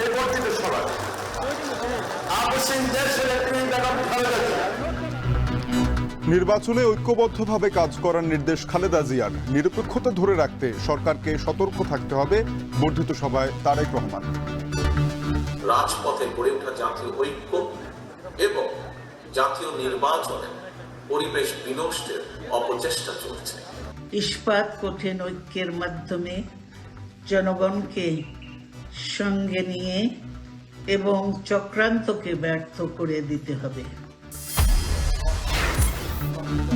এই বর্ধিত সভায় নির্বাচনে ঐক্যবদ্ধভাবে কাজ করার নির্দেশ খালেদা জিয়ার। নিরপেক্ষতা ধরে রাখতে সরকারকে সতর্ক থাকতে হবে বর্ধিত সভায় তারেক রহমান। রাজপথে গড়ে ওঠা জাতীয় ঐক্য এবং জাতীয় নির্বাচনে পরিবেশ বিনষ্টের অপচেষ্টা চলছে। ইস্পাত কঠিন ঐক্যের মাধ্যমে জনগণকে সঙ্গে নিয়ে এবং চক্রান্তকে ব্যর্থ করে দিতে হবে।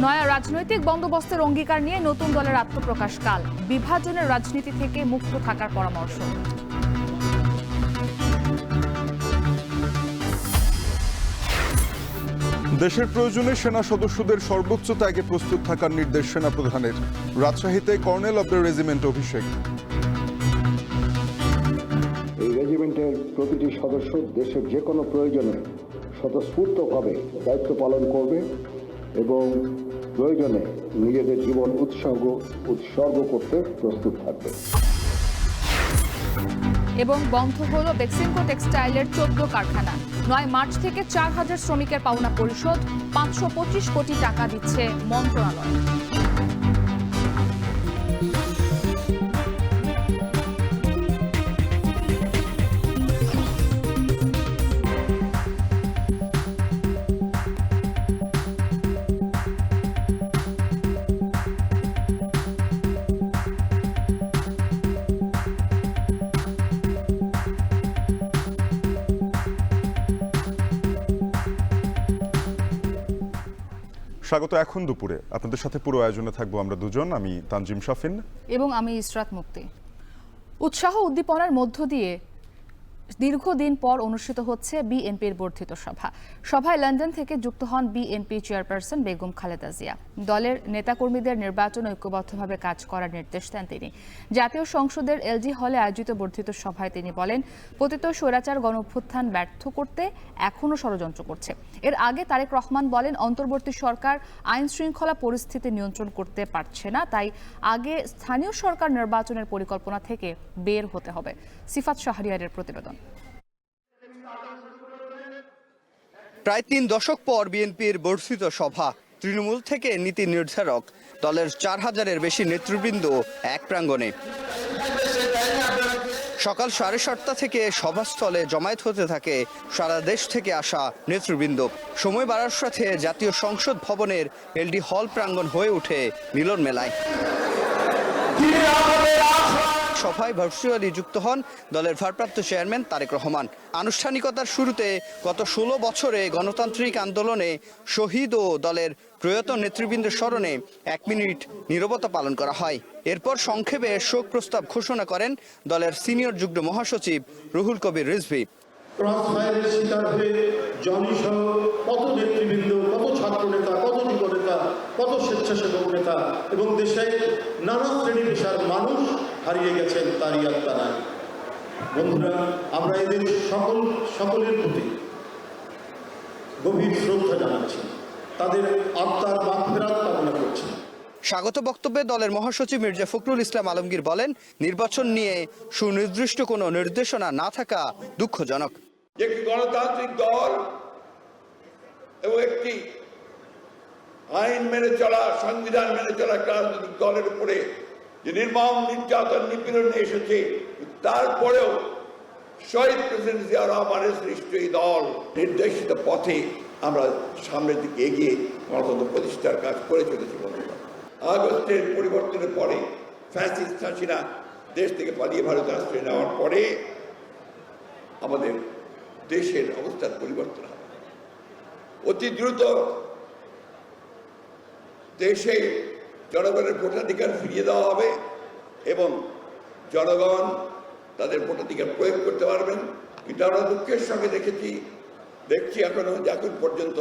নয়া রাজনৈতিক বন্দোবস্তের অঙ্গীকার নিয়ে নতুন দলের আত্মপ্রকাশ কাল। বিভাজনের রাজনীতি থেকে মুক্ত থাকার পরামর্শ। দেশের প্রয়োজনে সেনা সদস্যদের সর্বোচ্চ ত্যাগে প্রস্তুত থাকার নির্দেশ সেনাপ্রধানের। রাজশাহীতে কর্নেল অব দ্য রেজিমেন্ট অভিষেক। এই রেজিমেন্টের প্রতিটি সদস্য দেশের যে কোনো প্রয়োজনে স্বতঃস্ফূর্তভাবে দায়িত্ব পালন করবে এবং প্রয়োজনে নিজেদের জীবন উৎসর্গ করতে প্রস্তুত থাকবে। এবং বন্ধ হলো বেক্সিমকো টেক্সটাইলের 14 কারখানা। 9 মার্চ থেকে 4000 শ্রমিকের পাওনা পরিশোধ। 525 কোটি টাকা দিচ্ছে মন্ত্রণালয়। স্বাগত এখন দুপুরে। আপনাদের সাথে পুরো আয়োজনে থাকবো আমরা দুজন, আমি তানজিম শাফিন এবং আমি ইসরাত মুক্তি। উৎসাহ উদ্দীপনার মধ্য দিয়ে দীর্ঘদিন পর অনুষ্ঠিত হচ্ছে বিএনপির বর্ধিত সভা। সভায় লন্ডন থেকে যুক্ত হন বিএনপি চেয়ারপারসন বেগম খালেদা জিয়া। দলের নেতাকর্মীদের নির্বাচন ঐক্যবদ্ধভাবে কাজ করার নির্দেশ দেন তিনি। জাতীয় সংসদের এলজি হলে আয়োজিত বর্ধিত সভায় তিনি বলেন, পতিত স্বৈরাচার গণঅভ্যুত্থান ব্যর্থ করতে এখনও ষড়যন্ত্র করছে। এর আগে তারেক রহমান বলেন, অন্তর্বর্তী সরকার আইন শৃঙ্খলা পরিস্থিতি নিয়ন্ত্রণ করতে পারছে না, তাই আগে স্থানীয় সরকার নির্বাচনের পরিকল্পনা থেকে বের হতে হবে। সিফাত শাহরিয়ারের প্রতিবেদন। প্রায় 3 দশক পর বিএনপির বর্ধিত সভা। তৃণমূল থেকে নীতি নির্ধারক, দলের 4000-এর বেশি নেতৃবৃন্দ এক প্রাঙ্গণে। সকাল 7:30 থেকে সভাস্থলে জমায়েত হতে থাকে সারা দেশ থেকে আসা নেতৃবৃন্দ। সময় বাড়ার সাথে জাতীয় সংসদ ভবনের এলডি হল প্রাঙ্গণ হয়ে ওঠে মিলন মেলায়। সভায় ভার্চুয়ালি যুক্ত হন দলের ভারপ্রাপ্ত চেয়ারম্যান তারেক রহমান। আনুষ্ঠানিকতার শুরুতে গত 16 বছরে গণতান্ত্রিক আন্দোলনে শহীদ ও দলের প্রয়াত নেতৃবৃন্দের স্মরণে 1 মিনিট নীরবতা পালন করা হয়। এরপর সংক্ষেপে শোক প্রস্তাব ঘোষণা করেন দলের সিনিয়র যুগ্ম মহাসচিব রুহুল কবির রিজভী। ক্রসফায়ারের শিকার হয়ে জনসহ কত নেতৃবৃন্দ, কত ছাত্র নেতা, কত যুব নেতা, কত স্বেচ্ছাসেবক নেতা এবং দেশের নানা শ্রেণী পেশার মানুষ হারিয়ে গেছেন তারই আত্মারায়। বন্ধুরা, আমরা এদের সকলের প্রতি গভীর শ্রদ্ধা জানাচ্ছি, তাদের আত্মার মাগফিরাত কামনা করছি। স্বাগত বক্তব্যে দলের মহাসচিব মির্জা ফখরুল ইসলাম আলমগীর বলেন, নির্বাচন নিয়ে সুনির্দিষ্ট কোনো নির্দেশনা না থাকা দুঃখজনক। একটি গণতান্ত্রিক দল এবং একটি আইন মেনে চলা, সংবিধান মেনে চলা একটা রাজনৈতিক দলের উপরে যে নির্মম নির্যাতন নিপীড়ন এসেছে, তারপরেও শহীদ প্রেসিডেন্ট জিয়া রহমানের সৃষ্ট এই দল নির্দেশিত পথে আমরা সামনের দিকে এগিয়ে গণতন্ত্র প্রতিষ্ঠার কাজ করে চলেছি। বন্ধুরা, আগস্টের পরিবর্তনের পরে ফ্যাসিস্ট হাসিনা দেশ থেকে পালিয়ে ভারতে আশ্রয় নেওয়ার পরে আমাদের দেশের অবস্থার পরিবর্তন হবে। অতি দ্রুত দেশে জনগণের ভোটাধিকার ফিরিয়ে দেওয়া হবে এবং জনগণ তাদের ভোটাধিকার প্রয়োগ করতে পারবেন। কিন্তু আমরা দুঃখের সঙ্গে দেখছি এখন পর্যন্ত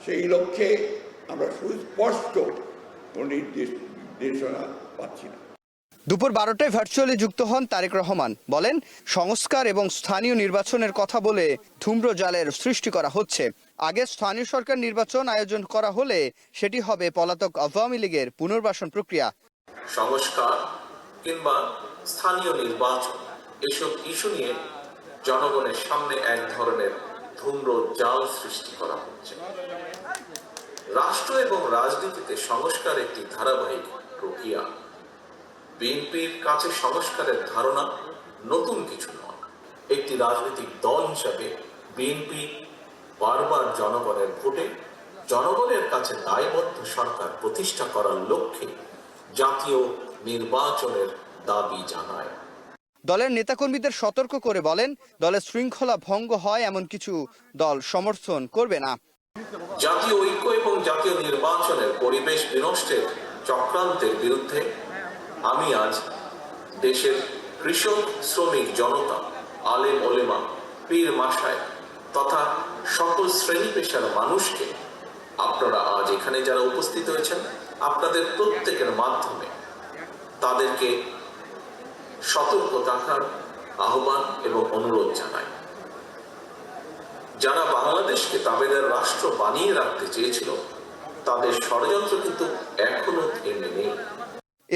সেই লক্ষ্যে আমরা সুস্পষ্ট কোনো নির্দেশনা পাচ্ছি না। দুপুর 12টায় ভার্চুয়ালি যুক্ত হন তারেক রহমান। বলেন, সংস্কার এবং স্থানীয় নির্বাচনের কথা বলে ধূম্রজালের সৃষ্টি করা হচ্ছে। আগে স্থানীয় সরকার নির্বাচন আয়োজন করা হলে সেটি হবে পলাতক আওয়ামী লীগের পুনর্বাসন প্রক্রিয়া। সংস্কার কিংবা স্থানীয় নির্বাচন, এসব ইস্যু নিয়ে জনগণের সামনে এক ধরনের ধূম্র জাল সৃষ্টি করা হচ্ছে। রাষ্ট্র এবং রাজনীতিতে সংস্কার একটি ধারাবাহিক প্রক্রিয়া। বিএনপির কাছে সংস্কারের ধারণা নতুন কিছু নয়। একটি রাজনৈতিক দল হিসাবে বিএনপি বারবার জনগণের ভোটে জনগণের কাছে দায়বদ্ধ সরকার প্রতিষ্ঠা করার লক্ষ্যে জাতীয় নির্বাচনের দাবি জানায়। দলের নেতাকর্মীদের সতর্ক করে বলেন, দলের শৃঙ্খলা ভঙ্গ হয় এমন কিছু দল সমর্থন করবে না। জাতীয় ঐক্য এবং জাতীয় নির্বাচনের পরিবেশ বিনষ্টের চক্রান্তের বিরুদ্ধে আমি আজ দেশের কৃষক, শ্রমিক জনতা, আলেম ওলেমা, পীর মাশায়েখ তথা সকল শ্রেণী পেশার মানুষকে, আপনারা আজ এখানে যারা উপস্থিত হয়েছেন, আপনাদের প্রত্যেকের মাধ্যমে তাদেরকে সতর্ক থাকার আহ্বান এবং অনুরোধ জানাই। যারা বাংলাদেশকে তাবেদার রাষ্ট্র বানিয়ে রাখতে চেয়েছিল, তাদের ষড়যন্ত্র কিন্তু এখনো থেমে নেই।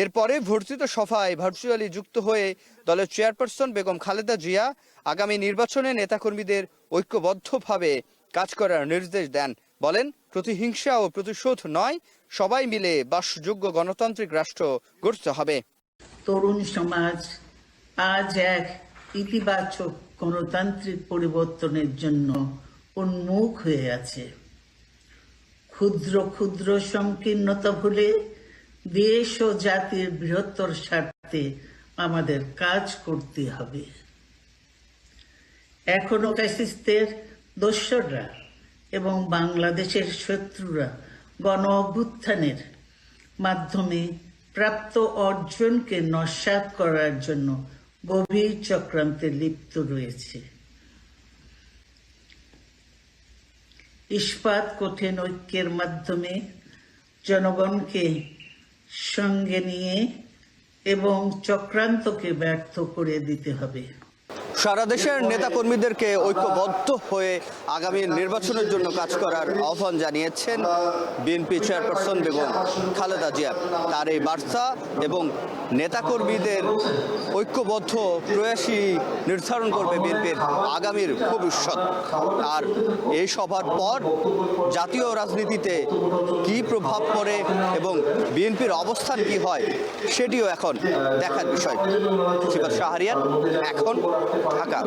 এরপরে বর্ধিত সভায় ভার্চুয়ালি যুক্ত হয়ে দলের চেয়ারপারসন বেগম খালেদা জিয়া আগামী নির্বাচনে নেতাকর্মীদের ঐক্যবদ্ধভাবে কাজ করার নির্দেশ দেন। বলেন, প্রতিহিংসা ও প্রতিশোধ নয়, সবাই মিলে বাসযোগ্য গণতান্ত্রিক রাষ্ট্র গড়তে হবে। তরুণ সমাজ আজ এক ইতিবাচক গণতান্ত্রিক পরিবর্তনের জন্য উন্মুখ হয়ে আছে। ক্ষুদ্র ক্ষুদ্র সংকীর্ণতা ভুলে দেশ ও জাতির বৃহত্তর স্বার্থে আমাদের কাজ করতে হবে। এখনো ফ্যাসিস্টদের দোসররা এবং বাংলাদেশের শত্রুরা গণ অভ্যুত্থানের মাধ্যমে প্রাপ্ত অর্জনকে নস্যাৎ করার জন্য গভীর চক্রান্তে লিপ্ত রয়েছে। ইস্পাত কঠিন ঐক্যের মাধ্যমে জনগণকে সঙ্গে নিয়ে এবং চক্রান্তকে ব্যর্থ করে দিতে হবে। সারা দেশের নেতাকর্মীদেরকে ঐক্যবদ্ধ হয়ে আগামী নির্বাচনের জন্য কাজ করার আহ্বান জানিয়েছেন বিএনপি চেয়ারপারসন বেগম খালেদা জিয়া। তার এই বার্তা এবং নেতাকর্মীদের ঐক্যবদ্ধ প্রয়াসই নির্ধারণ করবে বিএনপির আগামীর ভবিষ্যৎ। আর এই সভার পর জাতীয় রাজনীতিতে কি প্রভাব পড়ে এবং বিএনপির অবস্থান কি হয় সেটিও এখন দেখার বিষয়। সিফাত শাহরিয়ার, এখন ঢাকা।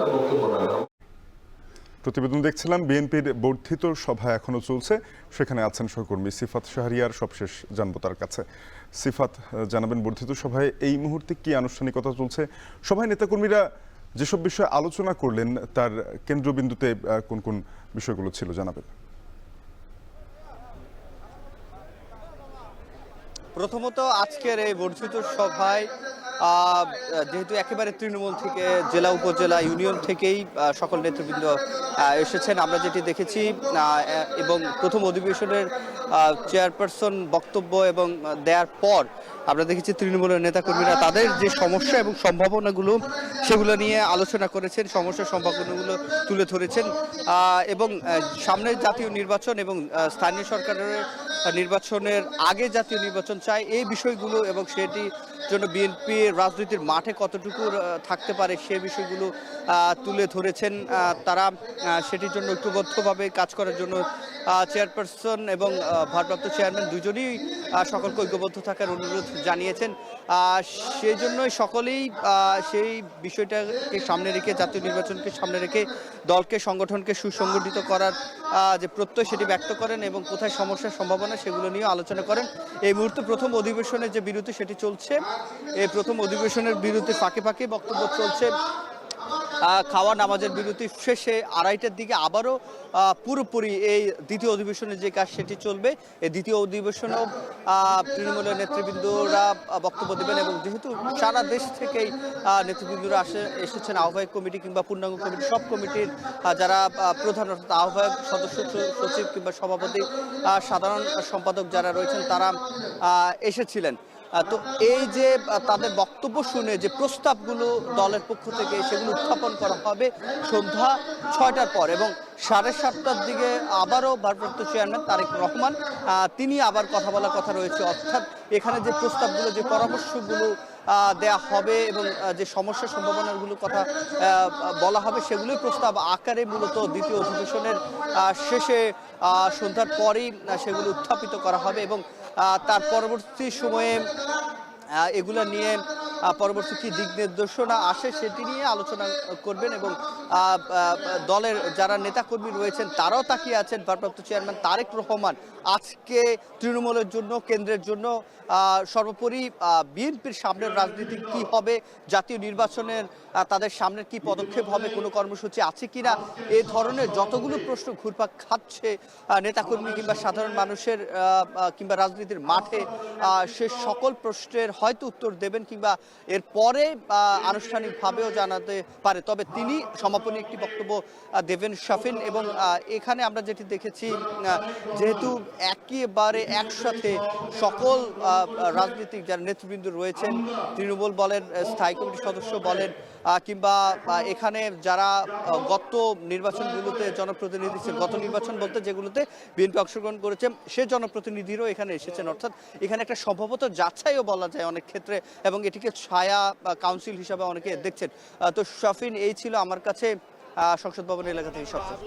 প্রতিবেদন দেখছিলাম, বিএনপির বর্ধিত সভা এখনো চলছে, সেখানে আছেন সহকর্মী সিফাত শাহরিয়ার। সবশেষ জানবো তার কাছে। সিফাত, জানাবেন বর্ধিত সভায় এই মুহূর্তে কি আনুষ্ঠানিকতা চলছে? সভায় নেতাকর্মীরা যেসব বিষয়ে আলোচনা করলেন তার কেন্দ্রবিন্দুতে কোন কোন বিষয়গুলো ছিল জানাবেন। প্রথমত আজকের এই বর্ধিত সভায় যেহেতু একেবারে তৃণমূল থেকে জেলা, উপজেলা, ইউনিয়ন থেকেই সকল নেতৃবৃন্দ এসেছেন, আমরা যেটি দেখেছি, এবং প্রথম অধিবেশনের চেয়ারপারসন বক্তব্য এবং দেওয়ার পর আমরা দেখেছি তৃণমূলের নেতাকর্মীরা তাদের যে সমস্যা এবং সম্ভাবনাগুলো সেগুলো নিয়ে আলোচনা করেছেন, সমস্যা সম্ভাবনাগুলো তুলে ধরেছেন এবং সামনের জাতীয় নির্বাচন এবং স্থানীয় সরকারের নির্বাচনের আগে জাতীয় নির্বাচন চাই এই বিষয়গুলো এবং সেটি জন্য বিএনপি রাজনীতির মাঠে কতটুকু থাকতে পারে সে বিষয়গুলো তুলে ধরেছেন তারা। সেটির জন্য ঐক্যবদ্ধভাবে কাজ করার জন্য চেয়ারপারসন এবং ভারপ্রাপ্ত চেয়ারম্যান দুজনেই সকলকে ঐক্যবদ্ধ থাকার অনুরোধ জানিয়েছেন। সেই জন্যই সকলেই সেই বিষয়টাকে সামনে রেখে, জাতীয় নির্বাচনকে সামনে রেখে দলকে, সংগঠনকে সুসংগঠিত করার যে প্রত্যয় সেটি ব্যক্ত করেন এবং কোথায় সমস্যার সম্ভাবনা সেগুলো নিয়ে আলোচনা করেন। এই মুহূর্তে প্রথম অধিবেশনের যে বিরতি সেটি চলছে। এই প্রথম অধিবেশনের বিরতির ফাঁকে ফাঁকে বক্তব্য চলছে। খাওয়া নামাজের বিরতি শেষে 2:30টার দিকে আবারও পুরোপুরি এই দ্বিতীয় অধিবেশনের যে কাজ সেটি চলবে। এই দ্বিতীয় অধিবেশনেও তৃণমূলের নেতৃবৃন্দরা বক্তব্য দেবেন এবং যেহেতু সারা দেশ থেকেই নেতৃবৃন্দরা এসেছেন, আহ্বায়ক কমিটি কিংবা পূর্ণাঙ্গ কমিটি, সব কমিটির যারা প্রধান অর্থাৎ আহ্বায়ক, সদস্য, সচিব কিংবা সভাপতি, সাধারণ সম্পাদক যারা রয়েছেন তারা এসেছিলেন। তো এই যে তাদের বক্তব্য শুনে যে প্রস্তাবগুলো দলের পক্ষ থেকে সেগুলো উত্থাপন করা হবে সন্ধ্যা 6টার পর এবং 7:30টার দিকে আবারও ভারপ্রাপ্ত চেয়ারম্যান তারেক রহমান তিনি আবার কথা বলার কথা রয়েছে। অর্থাৎ এখানে যে প্রস্তাবগুলো, যে পরামর্শগুলো দেয়া হবে এবং যে সমস্যার সম্ভাবনাগুলোর কথা বলা হবে সেগুলোই প্রস্তাব আকারে মূলত দ্বিতীয় অধিবেশনের শেষে সন্ধ্যার পরেই সেগুলো উত্থাপিত করা হবে এবং তার পরবর্তী সময়ে এগুলো নিয়ে পরবর্তী কি দিক নির্দেশনা আসে সেটি নিয়ে আলোচনা করবেন এবং দলের যারা নেতাকর্মী রয়েছেন তারাও তাকিয়ে আছেন ভারপ্রাপ্ত চেয়ারম্যান তারেক রহমান আজকে তৃণমূলের জন্য কেন্দ্রের জন্য সর্বোপরি বিএনপির সামনের রাজনীতি কি হবে, জাতীয় নির্বাচনের তাদের সামনের কি পদক্ষেপ হবে, কোনো কর্মসূচি আছে কিনা, এই ধরনের যতগুলো প্রশ্ন ঘুরপাক খাচ্ছে নেতাকর্মী কিংবা সাধারণ মানুষের কিংবা রাজনীতির মাঠে, সে সকল প্রশ্নের হয়তো উত্তর দেবেন কিংবা এরপরে আনুষ্ঠানিকভাবেও জানাতে পারে। তবে তিনি সমাপনী একটি বক্তব্য দেবেন শাফিন এবং এখানে আমরা যেটি দেখেছি যেহেতু একেবারে একসাথে সকল রাজনৈতিক যারা নেতৃবৃন্দ রয়েছেন, তৃণমূল বলেন, স্থায়ী কমিটির সদস্য বলেন কিংবা এখানে যারা গত নির্বাচনগুলোতে জনপ্রতিনিধি ছিলেন, গত নির্বাচন বলতে যেগুলোতে বিএনপি অংশগ্রহণ করেছে সে জনপ্রতিনিধিরাও এখানে এসেছেন, অর্থাৎ এখানে একটা সম্ভবত যাচাইও বলা যায় অনেক ক্ষেত্রে এবং এটিকে ছায়া কাউন্সিল হিসাবে অনেকে দেখছেন। তো শাফিন, এই ছিল আমার কাছে সংসদ ভবন এলাকা থেকে সবচেয়ে।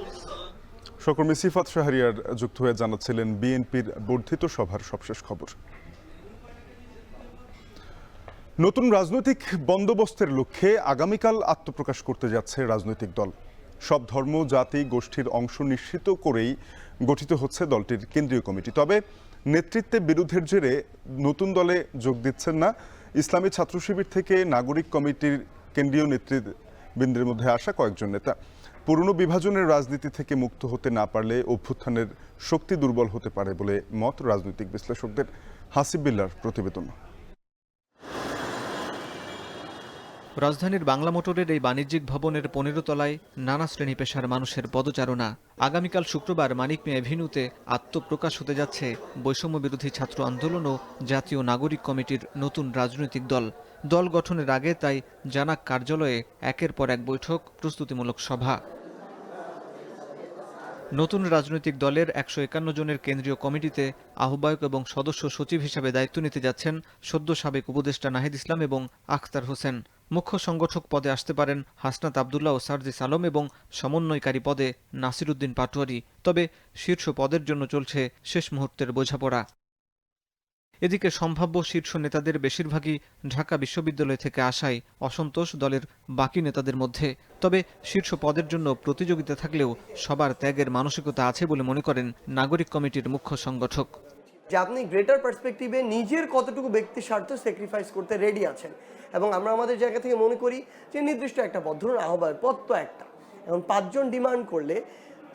সহকর্মী সিফাত শাহরিয়ার যুক্ত হয়ে জানাচ্ছিলেন বিএনপির বর্ধিত সভার সবশেষ খবর। নতুন রাজনৈতিক বন্দোবস্তের লক্ষ্যে আগামীকাল আত্মপ্রকাশ করতে যাচ্ছে রাজনৈতিক দল। সব ধর্ম, জাতি, গোষ্ঠীর অংশ নিশ্চিত করেই গঠিত হচ্ছে দলটির কেন্দ্রীয় কমিটি। তবে নেতৃত্বে বিরোধের জেরে নতুন দলে যোগ দিচ্ছেন না ইসলামী ছাত্র শিবির থেকে নাগরিক কমিটির কেন্দ্রীয় নেতৃবৃন্দের মধ্যে আসা কয়েকজন নেতা। পুরনো বিভাজনের রাজনীতি থেকে মুক্ত হতে না পারলে অভ্যুত্থানের শক্তি দুর্বল হতে পারে বলে মত রাজনৈতিক বিশ্লেষকদের। হাসিব বিল্লার প্রতিবেদন। রাজধানীর বাংলা মোটরের এই বাণিজ্যিক ভবনের 15 তলায় নানা শ্রেণী পেশার মানুষের পদচারণা। আগামীকাল শুক্রবার মানিক মিয়া এভিনিউতে আত্মপ্রকাশ হতে যাচ্ছে বৈষম্য বিরোধী ছাত্র আন্দোলন ও জাতীয় নাগরিক কমিটির নতুন রাজনৈতিক দল। দল গঠনের আগে তাই জানাক কার্যালয়ে একের পর এক বৈঠক, প্রস্তুতিমূলক সভা। নতুন রাজনৈতিক দলের 151 জনের কেন্দ্রীয় কমিটিতে আহ্বায়ক এবং সদস্য সচিব হিসাবে দায়িত্ব নিতে যাচ্ছেন সদ্য সাবেক উপদেষ্টা নাহিদ ইসলাম এবং আখতার হোসেন। মুখ্য সংগঠক পদে আসতে পারেন হাসনাত আবদুল্লাহ ও সার্জিস আলম এবং সমন্বয়কারী পদে নাসির উদ্দিন পাটোয়ারি। তবে শীর্ষ পদের জন্য চলছে শেষ মুহূর্তের বোঝাপড়া। এদিকে সম্ভাব্য শীর্ষ নেতাদের বেশিরভাগই ঢাকা বিশ্ববিদ্যালয় থেকে আসায় অসন্তোষ দলের বাকি নেতাদের মধ্যে। তবে শীর্ষ পদের জন্য প্রতিযোগিতা থাকলেও সবার ত্যাগের মানসিকতা আছে বলে মনে করেন নাগরিক কমিটির মুখ্য সংগঠক। যে আপনি গ্রেটার পার্সপেক্টিভে নিজের কতটুকু ব্যক্তি স্বার্থ স্যাক্রিফাইস করতে রেডি আছেন এবং আমরা আমাদের জায়গা থেকে মনে করি যে নির্দিষ্ট একটা পদ, ধরুন আহ্বায়ক পদ তো একটা, এখন 5 জন ডিমান্ড করলে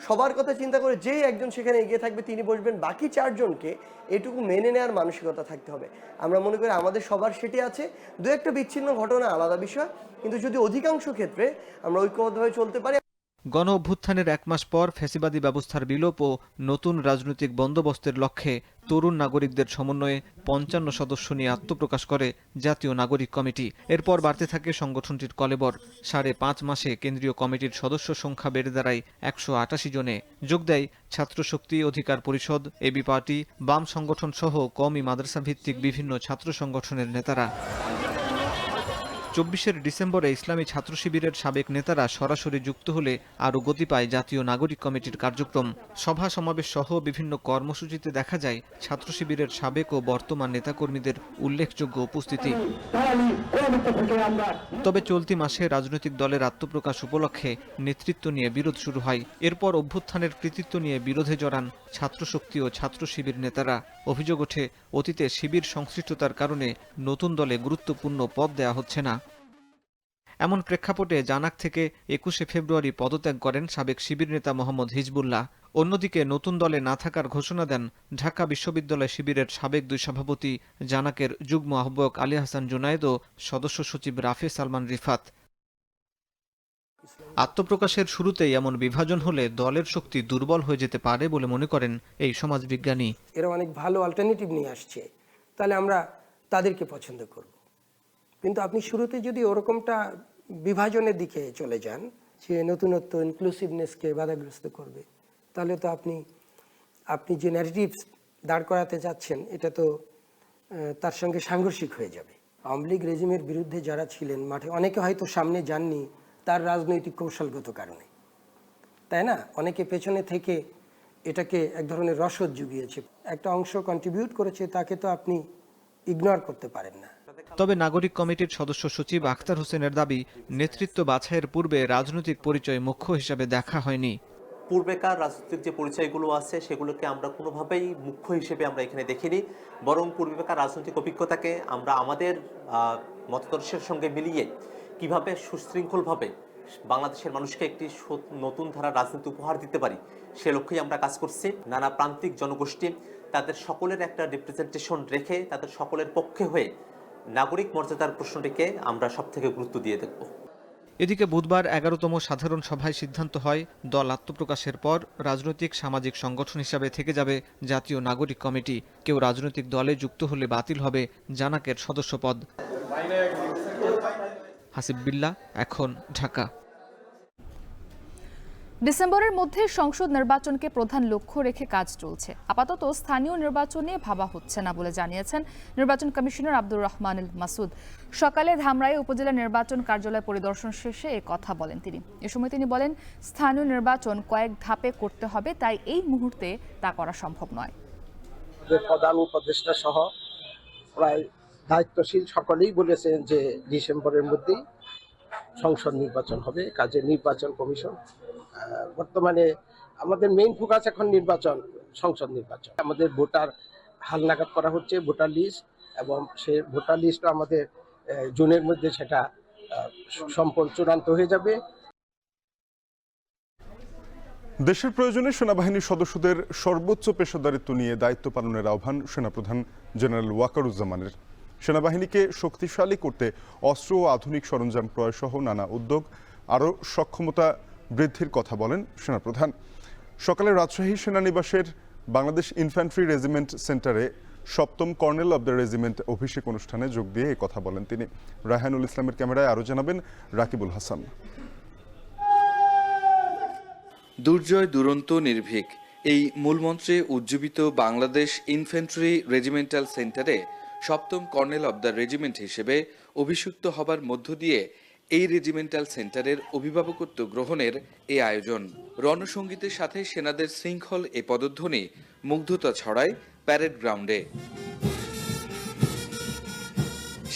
সবার কথা চিন্তা করে যে একজন সেখানে এগিয়ে থাকবে তিনি বসবেন, বাকি 4 জনকে এটুকু মেনে নেওয়ার মানসিকতা থাকতে হবে। আমরা মনে করি আমাদের সবার সেটি আছে। দু একটা বিচ্ছিন্ন ঘটনা আলাদা বিষয়, কিন্তু যদি অধিকাংশ ক্ষেত্রে আমরা ঐক্যবদ্ধভাবে চলতে পারি। গণ অভ্যুত্থানের 1 মাস পর ফ্যাসিবাদী ব্যবস্থার বিলোপ ও নতুন রাজনৈতিক বন্দোবস্তের লক্ষ্যে তরুণ নাগরিকদের সমন্বয়ে 55 সদস্য নিয়ে আত্মপ্রকাশ করে জাতীয় নাগরিক কমিটি। এরপর বাড়তে থাকে সংগঠনটির কলেবর। 5.5 মাসে কেন্দ্রীয় কমিটির সদস্য সংখ্যা বেড়ে দাঁড়ায় 188 জনে। যোগ দেয় ছাত্রশক্তি, অধিকার পরিষদ, এবি পার্টি, বাম সংগঠন সহ কওমি মাদ্রাসা ভিত্তিক বিভিন্ন ছাত্র সংগঠনের নেতারা। 24 ডিসেম্বরে ইসলামী ছাত্র শিবিরের সাবেক নেতারা সরাসরি যুক্ত হলে আরও গতি পায় জাতীয় নাগরিক কমিটির কার্যক্রম। সভা সমাবেশ সহ বিভিন্ন কর্মসূচিতে দেখা যায় ছাত্র শিবিরের সাবেক ও বর্তমান নেতাকর্মীদের উল্লেখযোগ্য উপস্থিতি। তবে চলতি মাসে রাজনৈতিক দলের আত্মপ্রকাশ উপলক্ষে নেতৃত্ব নিয়ে বিরোধ শুরু হয়। এরপর অভ্যুত্থানের কৃতিত্ব নিয়ে বিরোধে জড়ান ছাত্রশক্তি ও ছাত্র শিবির নেতারা। অভিযোগ ওঠে, অতীতে শিবির সংশ্লিষ্টতার কারণে নতুন দলে গুরুত্বপূর্ণ পদ দেয়া হচ্ছে না। এমন প্রেক্ষাপটে জানাক থেকে 21 ফেব্রুয়ারি পদত্যাগ করেন সাবেক শিবির নেতা মোহাম্মদ হিজবুল্লাহ। অন্যদিকে নতুন দলে না থাকার ঘোষণা দেন ঢাকা বিশ্ববিদ্যালয় শিবিরের সাবেক 2 সভাপতি, জানাকের যুগ্ম আহ্বায়ক আলী হাসান জুনায়েদ ও সদস্য সচিব রাফি সালমান রিফাত। আত্মপ্রকাশের শুরুতেই এমন বিভাজন হলে দলের শক্তি দুর্বল হয়ে যেতে পারে বলে মনে করেন এই সমাজবিজ্ঞানী। এরা অনেক ভালো অল্টারনেটিভ নিয়ে আসছে, তাহলে আমরা তাদেরকে পছন্দ করব। কিন্তু আপনি শুরুতে যদি ওরকমটা বিভাজনের দিকে চলে যান, যে নতুনত্ব ইনক্লুসিভনেসকে বাধাগ্রস্ত করবে, তাহলে তো আপনি যে ন্যারেটিভস দাঁড় করাতে যাচ্ছেন এটা তো তার সঙ্গে সাংঘর্ষিক হয়ে যাবে। আওয়ামী লীগ রেজিমের বিরুদ্ধে যারা ছিলেন মাঠে, অনেকে হয়তো সামনে যাননি তার রাজনৈতিক কৌশলগত কারণে, তাই না? অনেকে পেছনে থেকে এটাকে এক ধরনের রসদ জুগিয়েছে, একটা অংশ কন্ট্রিবিউট করেছে, তাকে তো আপনি ইগনোর করতে পারেন না। তবে নাগরিক কমিটির সদস্য সচিব আখতার হোসেনের দাবি, নেতৃত্ব বাছাইয়ের পূর্বে রাজনৈতিক পরিচয় মুখ্য হিসাবে দেখা হয়নি। পূর্বেকার রাজনৈতিক যে পরিচয়গুলো আছে সেগুলোকে আমরা কোনোভাবেই মুখ্য হিসেবে আমরা এখানে দেখিনি, বরং পূর্বেকার রাজনৈতিক অভিজ্ঞতাকে আমরা আমাদের মতাদর্শের সঙ্গে মিলিয়ে কিভাবে সুশৃঙ্খলভাবে বাংলাদেশের মানুষকে একটি নতুন ধারা রাজনীতি উপহার দিতে পারি সে লক্ষ্যেই আমরা কাজ করছি। নানা প্রান্তিক জনগোষ্ঠী তাদের সকলের একটা রিপ্রেজেন্টেশন রেখে তাদের সকলের পক্ষে হয়ে নাগরিক মর্যাদার প্রশ্নটিকে আমরা সবথেকে গুরুত্ব দিয়ে দেখব। এদিকে বুধবার 11তম সাধারণ সভায় সিদ্ধান্ত হয়, দল আত্মপ্রকাশের পর রাজনৈতিক সামাজিক সংগঠন হিসাবে থেকে যাবে জাতীয় নাগরিক কমিটি। কেউ রাজনৈতিক দলে যুক্ত হলে বাতিল হবে জানাকের সদস্যপদ। হাসিব বিল্লাহ, এখন, ঢাকা। ডিসেম্বরের মধ্যে সংসদ নির্বাচনকে প্রধান লক্ষ্য রেখে কাজ চলছে। আপাতত স্থানীয় নির্বাচন নিয়ে ভাবা হচ্ছে না বলে জানিয়েছেন নির্বাচন কমিশনার আব্দুর রহমানুল মাসুদ। সকালে ধামরাই উপজেলা নির্বাচন কার্যালয় পরিদর্শন শেষে এ কথা বলেন তিনি। এ সময় তিনি বলেন, স্থানীয় নির্বাচন কয়েক ধাপে করতে হবে, তাই এই মুহূর্তে তা করা সম্ভব নয়। প্রধান উপদেষ্টা সহ প্রায় দায়িত্বশীল সকলেই বলেছেন যে ডিসেম্বরের মধ্যেই সংসদ নির্বাচন হবে। কাজে নির্বাচন কমিশন বর্তমানে আমাদের মেইন ফোকাস এখন নির্বাচন, সংসদ নির্বাচন। আমাদের ভোটার হালনাগাদ করা হচ্ছে, ভোটার লিস্ট, এবং সে ভোটার লিস্টও আমাদের জুনের মধ্যে সেটা সম্পূর্ণ চূড়ান্ত হয়ে যাবে। দেশের প্রয়োজনে সেনাবাহিনীর সদস্যদের সর্বোচ্চ পেশাদারিত্ব নিয়ে দায়িত্ব পালনের আহ্বান সেনাপ্রধান জেনারেল ওয়াকারুজ্জামানের। সেনাবাহিনীকে শক্তিশালী করতে অস্ত্র ও আধুনিক সরঞ্জাম ক্রয় সহ নানা উদ্যোগ আরও সক্ষমতা বৃদ্ধির কথা বলেন সেনাপ্রধান। সকালে রাজশাহী সেনানিবাসের বাংলাদেশ ইনফ্যান্ট্রি রেজিমেন্ট সেন্টারে 7ম কর্নেল অব দ্য রেজিমেন্ট অভিষেক অনুষ্ঠানে যোগ দিয়ে এই কথা বলেন তিনি। রায়হানুল ইসলামের ক্যামেরায় আরও জানাবেন রাকিবুল হাসান। দুর্জয় দুরন্ত নির্ভীক, এই মূলমন্ত্রে উজ্জীবিত বাংলাদেশ ইনফ্যান্ট্রি রেজিমেন্টাল সেন্টারে 7ম কর্নেল অব দ্য রেজিমেন্ট হিসেবে অভিষিক্ত হবার মধ্য দিয়ে এই রেজিমেন্টাল সেন্টারের অভিভাবকত্ব গ্রহণের এ আয়োজন। রণসঙ্গীতের সাথে সেনাদের শৃঙ্খল এ পদধ্বনি মুগ্ধতা ছড়ায় প্যারেড গ্রাউন্ডে।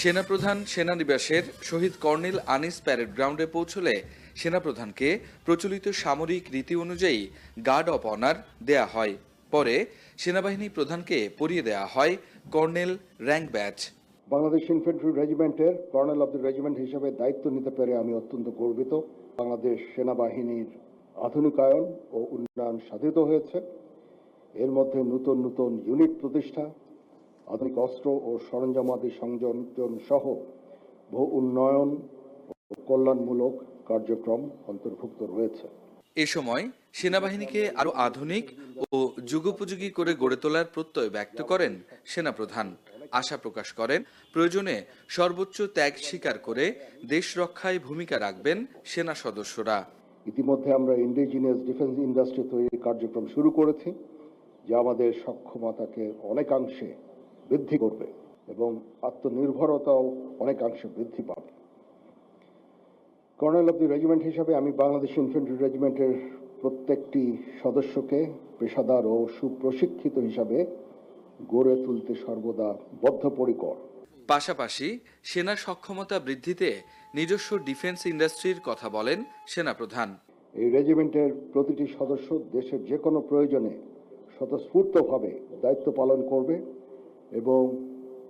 সেনাপ্রধান সেনানিবাসের শহীদ কর্নেল আনিস প্যারেড গ্রাউন্ডে পৌঁছলে সেনাপ্রধানকে প্রচলিত সামরিক রীতি অনুযায়ী গার্ড অব অনার দেয়া হয়। পরে সেনাবাহিনী প্রধানকে পরিয়ে দেয়া হয় colonel rank badge. Bangladesh infantry রেজিমেন্টের কর্নেল অব দ্য রেজিমেন্ট হিসেবে দায়িত্ব নিতে পেরে আমি অত্যন্ত গর্বিত। বাংলাদেশ সেনাবাহিনীর আধুনিকায়ন ও উন্নয়ন সাধিত হয়েছে। এর মধ্যে নতুন নতুন ইউনিট প্রতিষ্ঠা, আধুনিক অস্ত্র ও সরঞ্জামাদি সংযোজন সহ বহু উন্নয়ন ও কল্যাণমূলক কার্যক্রম অন্তর্ভুক্ত রয়েছে। এ সময় সেনাবাহিনীকে আরও আধুনিক ও যুগোপযোগী করে গড়ে তোলার প্রত্যয় ব্যক্ত করেন সেনাপ্রধান। আশা প্রকাশ করেন, প্রয়োজনে সর্বোচ্চ ত্যাগ স্বীকার করে দেশ রক্ষায় ভূমিকা রাখবেন সেনা সদস্যরা। ইতিমধ্যে আমরা ইন্ডিজিনিয়াস ডিফেন্স ইন্ডাস্ট্রি তৈরির কার্যক্রম শুরু করেছি, যা আমাদের সক্ষমতাকে অনেকাংশে বৃদ্ধি করবে এবং আত্মনির্ভরতাও অনেকাংশে বৃদ্ধি পাবে। কর্নেল অব দি রেজিমেন্ট হিসাবে আমি বাংলাদেশ ইনফ্যান্ট্রি রেজিমেন্টের প্রত্যেকটি সদস্যকে পেশাদার ও সুপ্রশিক্ষিত হিসাবে গড়ে তুলতে সর্বদা বদ্ধপরিকর। পাশাপাশি সেনা সক্ষমতা বৃদ্ধিতে নিজস্ব ডিফেন্স ইন্ডাস্ট্রির কথা বলেন সেনাপ্রধান। এই রেজিমেন্টের প্রতিটি সদস্য দেশের যে কোনো প্রয়োজনে স্বতঃস্ফূর্তভাবে দায়িত্ব পালন করবে এবং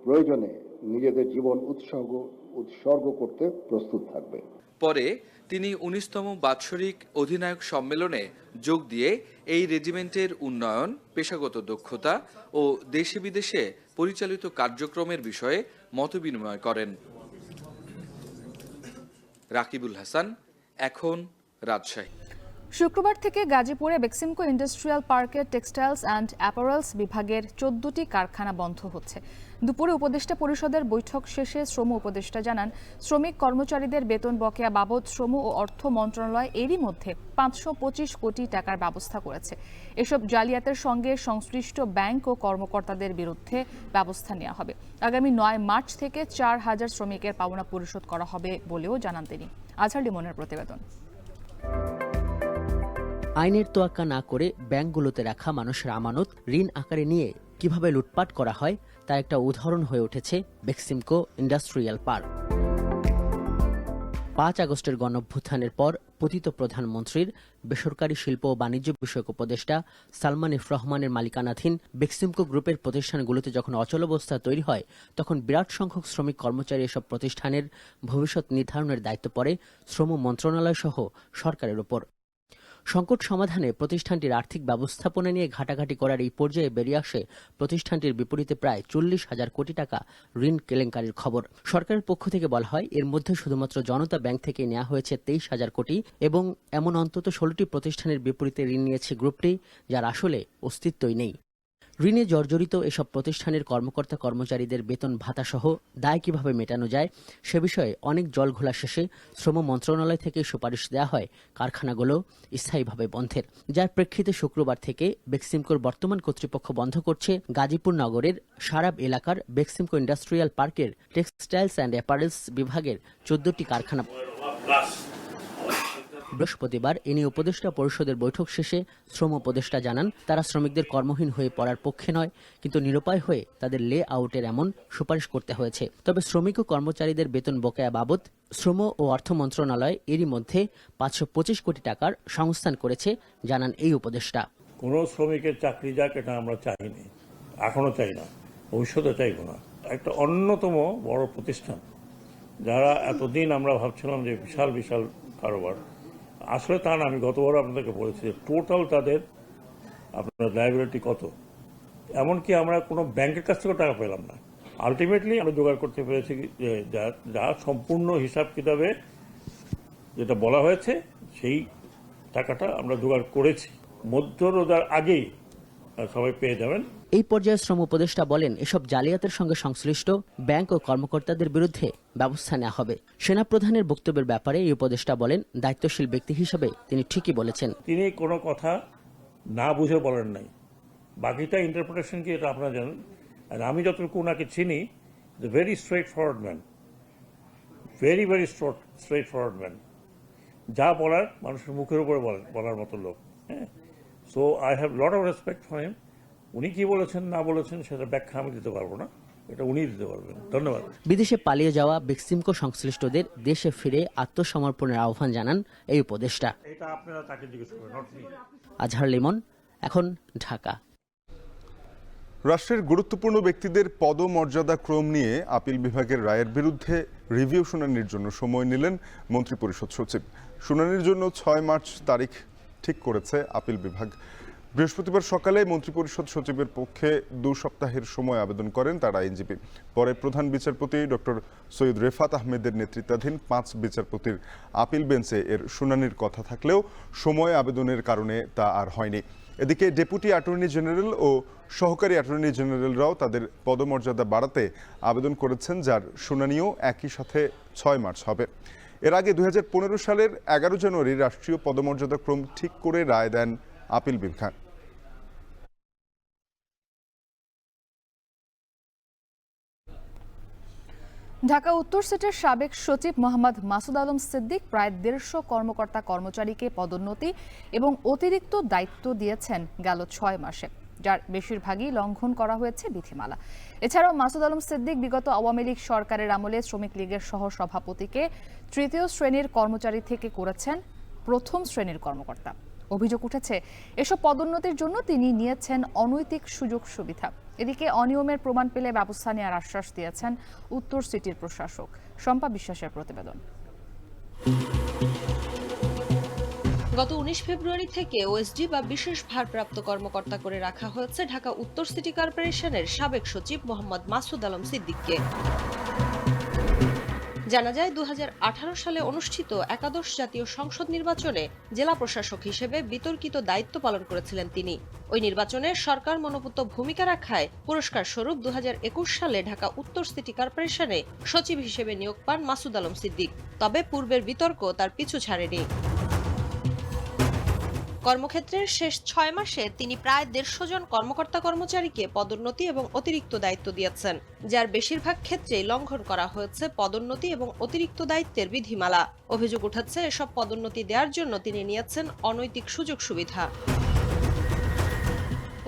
প্রয়োজনে নিজেদের জীবন উৎসর্গ করতে প্রস্তুত থাকবে। পরে তিনি 19তম বাৎসরিক অধিনায়ক সম্মেলনে যোগ দিয়ে এই রেজিমেন্টের উন্নয়ন, পেশাগত দক্ষতা ও দেশে বিদেশে পরিচালিত কার্যক্রমের বিষয়ে মতবিনিময় করেন। রাকিবুল হাসান, এখন, রাজশাহী। শুক্রবার থেকে গাজীপুরে বেক্সিমকো ইন্ডাস্ট্রিয়াল পার্কের টেক্সটাইলস অ্যান্ড অ্যাপারেলস বিভাগের 14টি কারখানা বন্ধ হচ্ছে। দুপুরে উপদেষ্টা পরিষদের বৈঠক শেষে শ্রম উপদেষ্টা জানান, শ্রমিক কর্মচারীদের বেতন বকেয়া বাবদ শ্রম ও অর্থ মন্ত্রণালয় এরই মধ্যে 525 কোটি টাকার ব্যবস্থা করেছে। এসব জালিয়াতের সঙ্গে সংশ্লিষ্ট ব্যাংক ও কর্মকর্তাদের বিরুদ্ধে ব্যবস্থা নেওয়া হবে। আগামী 9 মার্চ থেকে 4000 শ্রমিকের পাওনা পরিশোধ করা হবে বলেও জানান তিনি। আজহার লিমনের প্রতিবেদন। আইনের তোয়াক্কা না করে ব্যাংকগুলোতে রাখা মানুষের আমানত ঋণ আকারে নিয়ে কিভাবে লুটপাট করা হয় তার একটা উদাহরণ হয়ে উঠেছে বেক্সিমকো ইন্ডাস্ট্রিয়াল পার্ক। 5 আগস্টের গণঅভ্যুত্থানের পর পতিত প্রধানমন্ত্রীর বেসরকারি শিল্প ও বাণিজ্য বিষয়ক উপদেষ্টা সালমান এফ রহমানের মালিকানাধীন বেক্সিমকো গ্রুপের প্রতিষ্ঠানগুলোতে যখন অচলাবস্থা তৈরি হয়, তখন বিরাট সংখ্যক শ্রমিক কর্মচারী এসব প্রতিষ্ঠানের ভবিষ্যৎ নির্ধারণের দায়িত্ব পড়ে শ্রম মন্ত্রণালয় সহ সরকারের ওপর। সংকট সমাধানে প্রতিষ্ঠানটির আর্থিক ব্যবস্থাপনা নিয়ে ঘাটাঘাটি করার এই পর্যায়ে বেরিয়ে আসে প্রতিষ্ঠানটির বিপরীতে প্রায় 40,000 কোটি টাকা ঋণ কেলেঙ্কারির খবর। সরকারের পক্ষ থেকে বলা হয়, এর মধ্যে শুধুমাত্র জনতা ব্যাংক থেকে নেওয়া হয়েছে 23,000 কোটি এবং এমন অন্তত 16টি প্রতিষ্ঠানের বিপরীতে ঋণ নিয়েছে গ্রুপটি, যার আসলে অস্তিত্বই নেই। ঋণে জর্জরিত এসব প্রতিষ্ঠানের কর্মকর্তা কর্মচারীদের বেতন ভাতা সহ দায় কিভাবে মেটানো যায় সে বিষয়ে অনেক জল ঘোলা শেষে শ্রম মন্ত্রণালয় থেকে সুপারিশ দেওয়া হয় কারখানাগুলো স্থায়ীভাবে বন্ধের, যার প্রেক্ষিতে শুক্রবার থেকে বেক্সিমকোর বর্তমান কর্তৃপক্ষ বন্ধ করছে গাজীপুর নগরের সারাব এলাকার বেক্সিমকো ইন্ডাস্ট্রিয়াল পার্কের টেক্সটাইলস অ্যান্ড অ্যাপারেলস বিভাগের 14টি কারখানা। বৃহস্পতিবার এ নিয়ে উপদেষ্টা পরিষদের বৈঠক শেষে শ্রম উপদেষ্টা জানান, তারা শ্রমিকদের কর্মহীন হয়ে পড়ার পক্ষে নয়, কিন্তু নিরুপায় হয়ে তাদের লে আউটের এমন সুপারিশ করতে হয়েছে। তবে শ্রমিক ও কর্মচারীদের বেতন বকেয়া বাবদ শ্রম ও অর্থ মন্ত্রণালয় এরই মধ্যে 525 কোটি টাকার সংস্থান করেছে, জানান এই উপদেষ্টা। কোনো শ্রমিকের চাকরি যাক, এটা আমরা চাইনি, এখনো চাই না, ভবিষ্যতে চাইব না। একটা অন্যতম বড় প্রতিষ্ঠান, যারা এতদিন আমরা ভাবছিলাম যে বিশাল বিশাল কারোবার, আসলে তা না। আমি গতবার আপনাদেরকে বলেছি টোটাল তাদের আপনার লায়াবিলিটি কত, এমনকি আমরা কোনো ব্যাংকের কাছ থেকে টাকা পেলাম না। আলটিমেটলি আমরা জোগাড় করতে পেরেছি যে যা সম্পূর্ণ হিসাব কিতাবে যেটা বলা হয়েছে সেই টাকাটা আমরা জোগাড় করেছি। মধ্য রোজার আগেই সবাই পেয়ে যাবেন। এই পর্যায়ে শ্রম উপদেষ্টা বলেন, এসব জালিয়াতের সঙ্গে সংশ্লিষ্ট ব্যাংক ও কর্মকর্তাদের বিরুদ্ধে ব্যবস্থা নেওয়া হবে। সেনাপ্রধানের বক্তব্যের ব্যাপারে এই উপদেষ্টা বলেন, দায়িত্বশীল ব্যক্তি হিসেবে তিনি ঠিকই বলেছেন। তিনি কোনো কথা না বুঝে বলেন নাই, বাকিটা ইন্টারপ্রিটেশন কি এটা আপনারা জানেন। আর আমি যতটুকু ওনাকে চিনি, the very straight forward man, very very straight forward man. যা বলার মানুষের মুখের উপরে বলার মতো লোক। হ্যাঁ, so I have lot of respect for him. উনি কি বলেছেন না বলেছেন সেটা ব্যাখ্যা আমি দিতে পারবো না, এটা উনি দিতে পারবেন। ধন্যবাদ। বিদেশে পালিয়ে যাওয়া বেক্সিমকো সংশ্লিষ্টদের দেশে ফিরে আত্মসমর্পণের আহ্বান জানান এই উপদেষ্টা। এটা আপনারা তাকে জিজ্ঞেস করবেন, নট মি। আজহার লিমন, এখন ঢাকা। রাষ্ট্রের গুরুত্বপূর্ণ ব্যক্তিদের পদমর্যাদা ক্রম নিয়ে আপিল বিভাগের রায়ের বিরুদ্ধে রিভিউ শুনানির জন্য সময় নিলেন মন্ত্রিপরিষদ সচিব। শুনানির জন্য 6 মার্চ তারিখ ঠিক করেছে আপিল বিভাগ। বৃহস্পতিবার সকালে মন্ত্রিপরিষদ সচিবের পক্ষে 2 সপ্তাহের সময় আবেদন করেন তার আইনজীবী। পরে প্রধান বিচারপতি ডক্টর সৈয়দ রেফাত আহমেদের নেতৃত্বাধীন 5 বিচারপতির আপিল বেঞ্চে এর শুনানির কথা থাকলেও সময় আবেদনের কারণে তা আর হয়নি। এদিকে ডেপুটি অ্যাটর্নি জেনারেল ও সহকারী অ্যাটর্নি জেনারেলরাও তাদের পদমর্যাদা বাড়াতে আবেদন করেছেন, যার শুনানিও একই সাথে 6 মার্চ হবে। এর আগে 2015 সালের 11 জানুয়ারি রাষ্ট্রীয় পদমর্যাদা ক্রম ঠিক করে রায় দেন আপিল বিভাগ। ঢাকা উত্তর সিটির সাবেক সচিব মোহাম্মদ মাসুদ আলম সিদ্দিক প্রায় 150 কর্মকর্তা কর্মচারীকে পদোন্নতি এবং অতিরিক্ত দায়িত্ব দিয়েছেন গেল 6 মাসে, যার বেশিরভাগই লঙ্ঘন করা হয়েছে বিধিমালা। এছাড়াও মাসুদ আলম সিদ্দিক বিগত আওয়ামী লীগ সরকারের আমলে শ্রমিক লীগের সহ সভাপতিকে 3য় শ্রেণীর কর্মচারী থেকে করেছেন 1ম শ্রেণীর কর্মকর্তা। অভিযোগ উঠেছে, এসব পদোন্নতির জন্য তিনি নিয়েছেন অনৈতিক সুযোগ সুবিধা। এদিকে অনিয়মের প্রমাণ পেলে ব্যবস্থা নেওয়ার আশ্বাস দিয়েছেন উত্তর সিটির প্রশাসক। শম্পা বিশ্বাসের প্রতিবেদন। গত 19 ফেব্রুয়ারি থেকে ওএসডি বা বিশেষ ভারপ্রাপ্ত কর্মকর্তা করে রাখা হয়েছে ঢাকা উত্তর সিটি কর্পোরেশনের সাবেক সচিব মোহাম্মদ মাসুদ আলম সিদ্দিককে। জানা যায় 2018 সালে অনুষ্ঠিত একাদশ জাতীয় সংসদ নির্বাচনে জেলা প্রশাসক হিসেবে বিতর্কিত দায়িত্ব পালন করেছিলেন তিনি। ওই নির্বাচনে সরকার মনোপুত ভূমিকা রাখায় পুরস্কার স্বরূপ 2021 সালে ঢাকা উত্তর সিটি কর্পোরেশনে সচিব হিসেবে নিয়োগ পান মাসুদ আলম সিদ্দিক। তবে পূর্বের বিতর্ক তার পিছু ছাড়েনি। কর্মক্ষেত্রের শেষ 6 মাসে তিনি প্রায় 150 জন কর্মকর্তা কর্মচারীকে পদোন্নতি এবং অতিরিক্ত দায়িত্ব দিয়েছেন, যার বেশিরভাগ ক্ষেত্রেই লঙ্ঘন করা হয়েছে পদোন্নতি এবং অতিরিক্ত দায়িত্বের বিধিমালা। অভিযোগ উঠেছে এসব পদোন্নতি দেওয়ার জন্য তিনি নিয়েছেন অনৈতিক সুযোগ সুবিধা।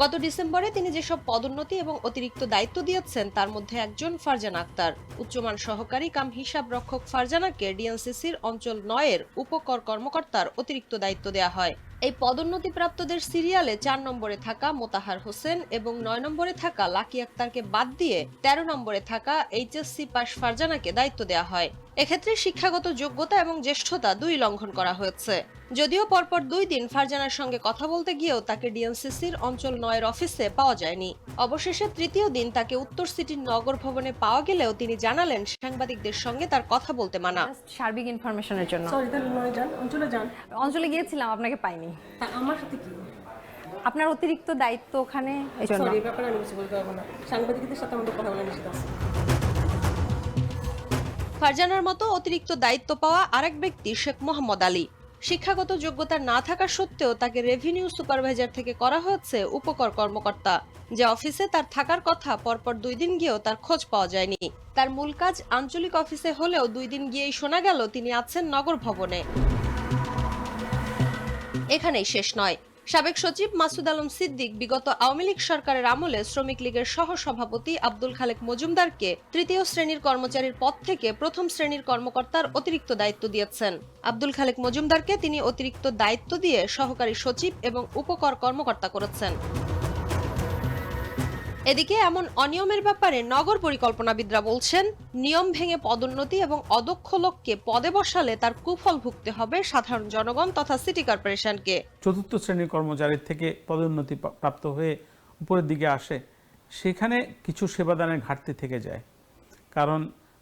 গত ডিসেম্বরে তিনি যেসব পদোন্নতি এবং অতিরিক্ত দায়িত্ব দিয়েছেন তার মধ্যে একজন ফারজানা আক্তার। উচ্চমান সহকারী কাম হিসাব রক্ষক ফারজানাকে ডিএনসিসির অঞ্চল 9-এর উপকর কর্মকর্তার অতিরিক্ত দায়িত্ব দেওয়া হয়। এই পদোন্নতিপ্রাপ্তদের সিরিয়ালে 4 নম্বরে থাকা মোতাহার হোসেন এবং 9 নম্বরে থাকা লাকি আক্তারকে বাদ দিয়ে 13 নম্বরে থাকা এইচএসসি পাস ফারজানাকে দায়িত্ব দেওয়া হয়। এক্ষেত্রে শিক্ষাগত যোগ্যতা এবং জ্যেষ্ঠতা 2 লঙ্ঘন করা হয়েছে। যদিও পরপর 2 দিন ফারজানার সঙ্গে কথা বলতে গিয়েও তাকে ডিএনসিসির অঞ্চল 9-এর অফিসে পাওয়া যায়নি। অবশেষে তৃতীয় দিন তাকে উত্তর সিটির নগর ভবনে পাওয়া গেলেও তিনি জানালেন সাংবাদিকদের সঙ্গে তার কথা বলতে মানা। সার্বিক ইনফরমেশনের জন্য অঞ্চলে গিয়েছিলাম, আপনাকে পাইনি। আমার সাথে কি আপনার অতিরিক্ত দায়িত্ব ওখানে, এই ব্যাপারে আমি কিছু বলতে পারবো না। সাংবাদিকদের সাথে আমাদের কথা বলা নিষেধ আছে। ফারজানার মতো অতিরিক্ত দায়িত্ব পাওয়া আরেক ব্যক্তি শেখ মোহাম্মদ আলী। শিক্ষাগত যোগ্যতা না থাকা সত্ত্বেও তাকে রেভিনিউ সুপারভাইজার থেকে করা হয়েছে উপকর কর্মকর্তা, যে অফিসে তার থাকার কথা পরপর 2 দিন গিয়েও তার খোঁজ পাওয়া যায়নি। তার মূল কাজ আঞ্চলিক অফিসে হলেও 2 দিন গিয়েই শোনা গেল তিনি আছেন নগর ভবনে। এখানেই শেষ নয়। সাবেক সচিব মাসুদ আলম সিদ্দিক বিগত আওয়ামী লীগ সরকারের আমলে শ্রমিক লীগের সহ সভাপতি আব্দুল খালেক মজুমদারকে 3য় শ্রেণীর কর্মচারীর পদ থেকে 1ম শ্রেণীর কর্মকর্তার অতিরিক্ত দায়িত্ব দিয়েছেন। আব্দুল খালেক মজুমদারকে তিনি অতিরিক্ত দায়িত্ব দিয়ে সহকারী সচিব এবং উপকর কর্মকর্তা করেছেন। এদিকে এমন অনিয়মের ব্যাপারে নগর পরিকল্পনাবিদরা বলছেন, নিয়ম ভেঙে পদোন্নতি এবং অদক্ষ লোককে পদে বসালে তার কুফল ভুগতে হবে সাধারণ জনগণ তথা সিটি কর্পোরেশনকে। 4র্থ শ্রেণীর কর্মচারী থেকে পদোন্নতি প্রাপ্ত হয়ে উপরের দিকে আসে, সেখানে কিছু সেবাদানের ঘাটতি থেকে যায়। কারণ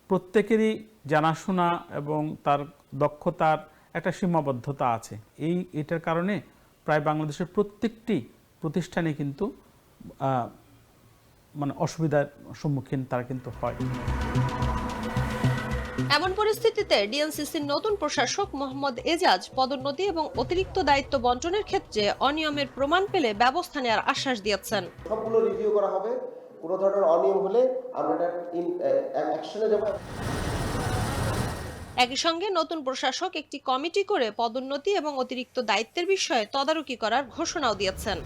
প্রত্যেকেরই জানাশোনা এবং তার দক্ষতার একটা সীমাবদ্ধতা আছে। এটার কারণে প্রায় বাংলাদেশের প্রত্যেকটি প্রতিষ্ঠানে কিন্তু অসুবিধার সম্মুখীন তারা কিন্তু হয়। এমন পরিস্থিতিতে ডিএনসিসির নতুন প্রশাসক মোহাম্মদ এজাজ পদোন্নতি এবং অতিরিক্ত দায়িত্ব বণ্টনের ক্ষেত্রে অনিয়মের প্রমাণ পেলে ব্যবস্থা নেওয়ার আশ্বাস দিয়েছেন। সবগুলো রিভিউ করা হবে, কোনো ধরনের অনিয়ম হলে আমরা অ্যাকশনে যাব। একই সঙ্গে নতুন প্রশাসক একটি কমিটি করে পদোন্নতি এবং অতিরিক্ত দায়িত্বের বিষয়ে তদারকি করার ঘোষণাও দিয়েছেন।